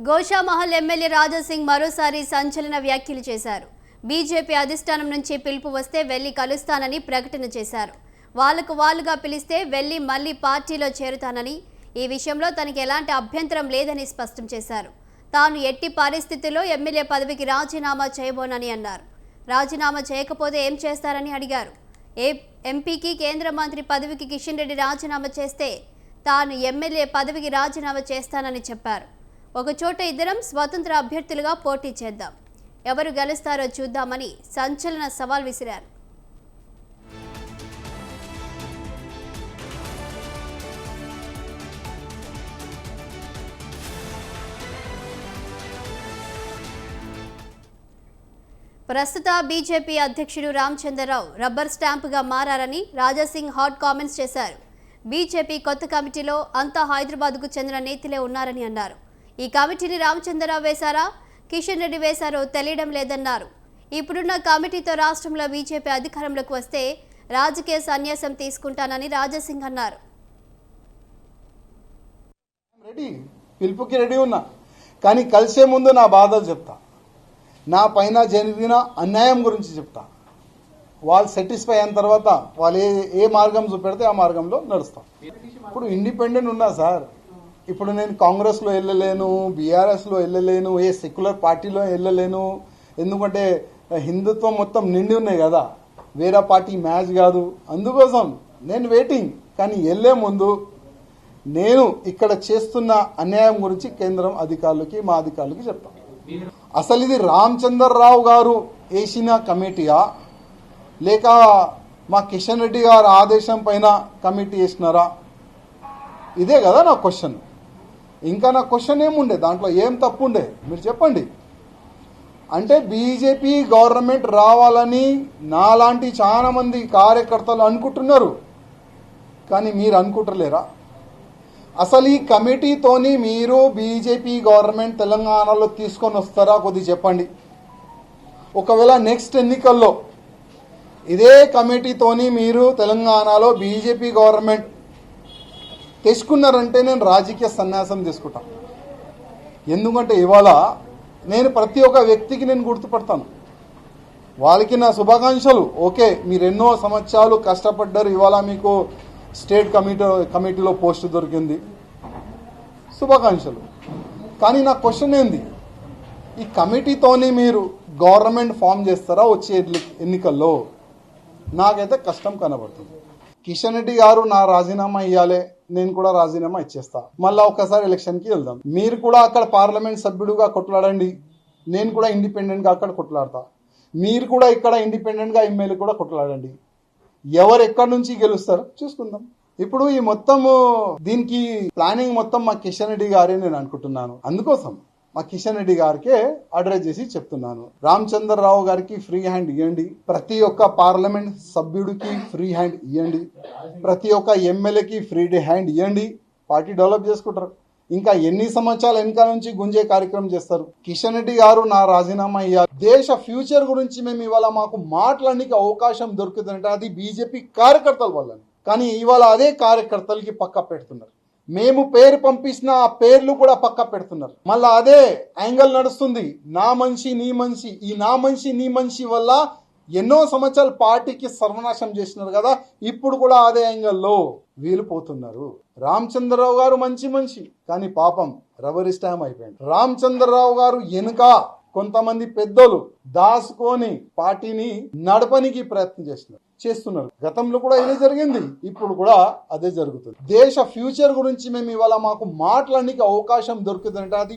Goshamahal MLA Raja Singh మరోసారి సంచలన వ్యాఖ్యలు చేశారు. బీజేపీ అధిష్టానం నుంచి పిలుపు వస్తే వెళ్లి కలుస్తానని ప్రకటన చేశారు. వాళ్ళుగా పిలిస్తే వెళ్లి మళ్లీ పార్టీలో చేరుతానని, ఈ విషయంలో తనకి ఎలాంటి అభ్యంతరం లేదని స్పష్టం చేశారు. తాను ఎట్టి పరిస్థితుల్లో ఎమ్మెల్యే పదవికి రాజీనామా చేయబోనని అన్నారు. రాజీనామా చేయకపోతే ఏం చేస్తారని అడిగారు. ఎంపీకి కేంద్ర మంత్రి పదవికి కిషన్ రెడ్డి రాజీనామా చేస్తే తాను ఎమ్మెల్యే పదవికి రాజీనామా చేస్తానని చెప్పారు. ఒక చోట ఇద్దరం స్వతంత్ర అభ్యర్థులుగా పోటీ చేద్దాం, ఎవరు గెలుస్తారో చూద్దామని సంచలన సవాల్ విసిరారు. ప్రస్తుత బీజేపీ అధ్యక్షుడు రామచంద్రరావు రబ్బర్ స్టాంపుగా మారారని రాజాసింగ్ హాట్ కామెంట్స్ చేశారు. బీజేపీ కొత్త కమిటీలో అంతా హైదరాబాద్కు చెందిన నేతలే ఉన్నారని అన్నారు. ఈ కమిటీని రామచంద్రరావు వేశారా, కిషన్ రెడ్డి వేశారో తెలియడం లేదన్నారు. ఇప్పుడున్న కమిటీతో రాష్ట్రంలో బీజేపీ అధికారంలోకి వస్తే రాజకీయ సన్యాసం తీసుకుంటానని రాజాసింగ్ అన్నారు. పిలుపుకి రెడీ ఉన్నా, కానీ కలిసే ముందు నా బాధలు చెప్తా, నా పైన జరిగిన అన్యాయం గురించి చెప్తా. వాళ్ళు సాటిస్ఫై అయిన తర్వాత వాళ్ళు ఏ మార్గం చూపెడితే ఆ మార్గంలో నడుస్తాం. ఇప్పుడు ఇండిపెండెంట్ ఉన్నా సార్. ఇప్పుడు నేను కాంగ్రెస్లో వెళ్ళలేను, బీఆర్ఎస్లో వెళ్ళలేను, ఏ సెక్యులర్ పార్టీలో వెళ్ళలేను. ఎందుకంటే హిందుత్వం మొత్తం నిండి ఉన్నాయి కదా, వేరే పార్టీ మ్యాచ్ కాదు. అందుకోసం నేను వెయిటింగ్. కానీ వెళ్లే ముందు నేను ఇక్కడ చేస్తున్న అన్యాయం గురించి కేంద్రం అధికారులకి, మా అధికారులకి చెప్తాను. అసలు ఇది రామచంద్రరావు గారు వేసిన కమిటీయా, లేక మా కిషన్ రెడ్డి గారు ఆదేశం పైన కమిటీ వేసినారా? ఇదే కదా నా క్వశ్చన్. ఇంకా నా క్వశ్చన్ ఏముండే, దాంట్లో ఏం తప్పు ఉండే మీరు చెప్పండి. అంటే బీజేపీ గవర్నమెంట్ రావాలని నాలాంటి చాలా మంది కార్యకర్తలు అనుకుంటున్నారు, కానీ మీరు అనుకుంటలేరా? అసలు ఈ కమిటీతోని మీరు బీజేపీ గవర్నమెంట్ తెలంగాణలో తీసుకొని వస్తారా? కొద్ది చెప్పండి. ఒకవేళ నెక్స్ట్ ఎన్నికల్లో ఇదే కమిటీతోని మీరు తెలంగాణలో బీజేపీ గవర్నమెంట్ తెచ్చుకున్నారంటే నేను రాజకీయ సన్యాసం తీసుకుంటాను. ఎందుకంటే ఇవాళ నేను ప్రతి ఒక్క వ్యక్తికి నేను గుర్తుపడతాను. వాళ్ళకి నా శుభాకాంక్షలు. ఓకే, మీరు ఎన్నో సంవత్సరాలు కష్టపడ్డారు, ఇవాళ మీకు స్టేట్ కమిటీలో పోస్ట్ దొరికింది, శుభాకాంక్షలు. కానీ నా క్వశ్చన్ ఏంది, ఈ కమిటీతోని మీరు గవర్నమెంట్ ఫామ్ చేస్తారా వచ్చే ఎన్నికల్లో? నాకైతే కష్టం కనబడుతుంది. కిషన్ రెడ్డి గారు నా రాజీనామా ఇవ్వాలి, నేను కూడా రాజీనామా ఇచ్చేస్తా. మళ్ళా ఒకసారి ఎలక్షన్కి వెళ్దాం. మీరు కూడా అక్కడ పార్లమెంట్ సభ్యుడుగా కొట్లాడండి, నేను కూడా ఇండిపెండెంట్గా అక్కడ కొట్లాడతా. మీరు కూడా ఇక్కడ ఇండిపెండెంట్గా ఎమ్మెల్యే కూడా కొట్లాడండి. ఎవరు ఎక్కడి నుంచి గెలుస్తారు చూసుకుందాం. ఇప్పుడు ఈ మొత్తం దీనికి ప్లానింగ్ మొత్తం మా కిషన్ రెడ్డి గారే నేను అనుకుంటున్నాను. అందుకోసం మా కిషన్ రెడ్డి గారికే అడ్రస్ చేసి చెప్తున్నాను, రామచంద్రరావు గారికి ఫ్రీ హ్యాండ్ ఇవ్వండి, ప్రతి ఒక్క పార్లమెంట్ సభ్యుడికి ఫ్రీ హ్యాండ్ ఇవ్వండి, ప్రతి ఒక్క ఎమ్మెల్యేకి ఫ్రీ హ్యాండ్ ఇవ్వండి. పార్టీ డెవలప్ చేసుకుంటారు. ఇంకా ఎన్ని సంవత్సరాలు వెనక నుంచి గుంజే కార్యక్రమం చేస్తారు. కిషన్ రెడ్డి గారు నా రాజీనామా ఇవ్వాలి. దేశ ఫ్యూచర్ గురించి మేము ఇవాళ మాకు మాట్లాడడానికి అవకాశం దొరుకుతుందంటే అది బీజేపీ కార్యకర్తల వల్ల. కానీ ఇవాళ అదే కార్యకర్తలకి పక్క పెడుతున్నారు. మేము పేరు పంపించిన ఆ పేర్లు కూడా పక్క పెడుతున్నారు. మళ్ళా అదే యాంగిల్ నడుస్తుంది, నా మనిషి నీ మనిషి. ఈ నా మనిషి నీ మనిషి వల్ల ఎన్నో సంవత్సరాలు పార్టీకి సర్వనాశం చేసినారు కదా, ఇప్పుడు కూడా అదే యాంగిల్లో వీలు పోతున్నారు. రామచంద్రరావు గారు మంచి మనిషి, కానీ పాపం రబ్బర్ స్టాంప్ అయిపోయింది. రామచంద్రరావు గారు వెనుక కొంతమంది పెద్దలు దాచుకొని పార్టీని నడపనికి ప్రయత్నం చేస్తున్నారు. గతంలో కూడా ఇదే జరిగింది, ఇప్పుడు కూడా అదే జరుగుతుంది. దేశ ఫ్యూచర్ గురించి మేము ఇవాళ మాకు మాట్లాడడానికి అవకాశం దొరుకుతుందంటే అది